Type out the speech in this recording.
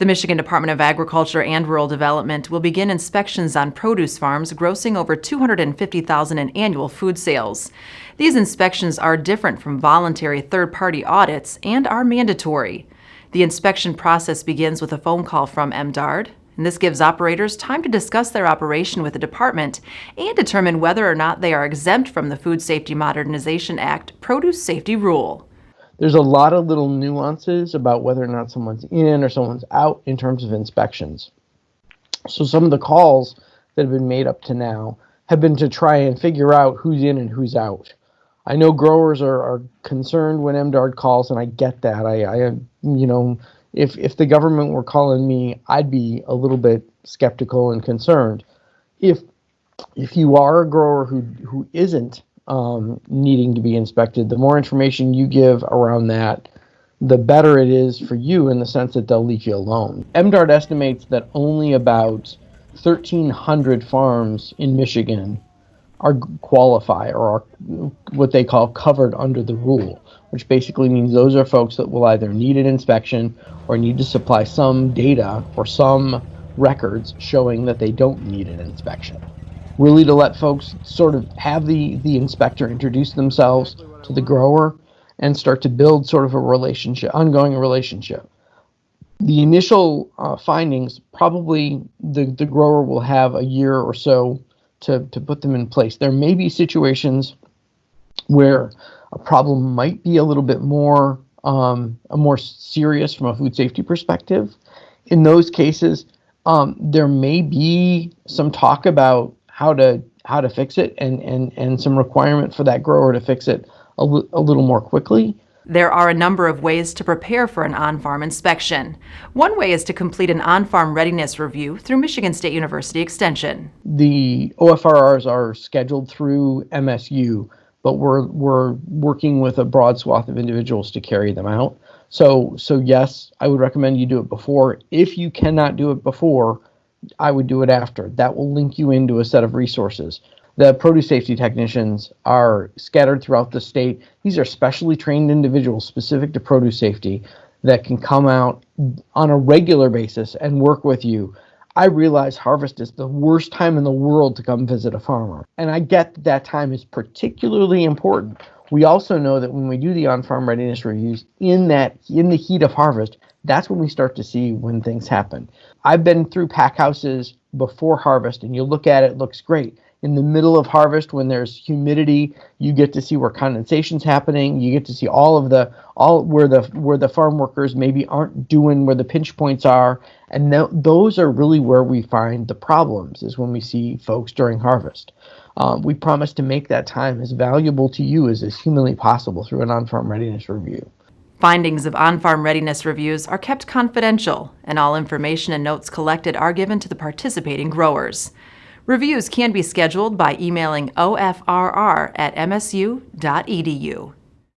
The Michigan Department of Agriculture and Rural Development will begin inspections on produce farms grossing over $250,000 in annual food sales. These inspections are different from voluntary third-party audits and are mandatory. The inspection process begins with a phone call from MDARD, and this gives operators time to discuss their operation with the department and determine whether or not they are exempt from the Food Safety Modernization Act Produce Safety Rule. There's a lot of little nuances about whether or not someone's in or someone's out in terms of inspections. So some of the calls that have been made up to now have been to try and figure out who's in and who's out. I know growers are concerned when MDARD calls, and I get that. If the government were calling me, I'd be a little bit skeptical and concerned. If you are a grower who isn't needing to be inspected, the more information you give around that, the better it is for you in the sense that they'll leave you alone. MDARD estimates that only about 1,300 farms in Michigan qualify or are what they call covered under the rule, which basically means those are folks that will either need an inspection or need to supply some data or some records showing that they don't need an inspection. Really to let folks sort of have the inspector introduce themselves to the grower and start to build sort of a relationship, ongoing relationship. The initial findings, probably the grower will have a year or so to put them in place. There may be situations where a problem might be a little bit more serious from a food safety perspective. In those cases, there may be some talk about how to fix it and some requirement for that grower to fix it a little more quickly. There are a number of ways to prepare for an on-farm inspection. One way is to complete an on-farm readiness review through Michigan State University Extension. The OFRRs are scheduled through MSU, but we're working with a broad swath of individuals to carry them out. So yes, I would recommend you do it before. If you cannot do it before, I would do it after. That will link you into a set of resources. The produce safety technicians are scattered throughout the state. These are specially trained individuals specific to produce safety that can come out on a regular basis and work with you. I realize harvest is the worst time in the world to come visit a farmer, and I get that time is particularly important. We also know that when we do the on-farm readiness reviews in the heat of harvest, that's when we start to see when things happen. I've been through pack houses before harvest, and you look at it, it looks great. In the middle of harvest, when there's humidity, you get to see where condensation's happening. You get to see where the farm workers maybe aren't doing where the pinch points are, and those are really where we find the problems. Is when we see folks during harvest. We promise to make that time as valuable to you as is humanly possible through an on-farm readiness review. Findings of on-farm readiness reviews are kept confidential, and all information and notes collected are given to the participating growers. Reviews can be scheduled by emailing ofrr@msu.edu.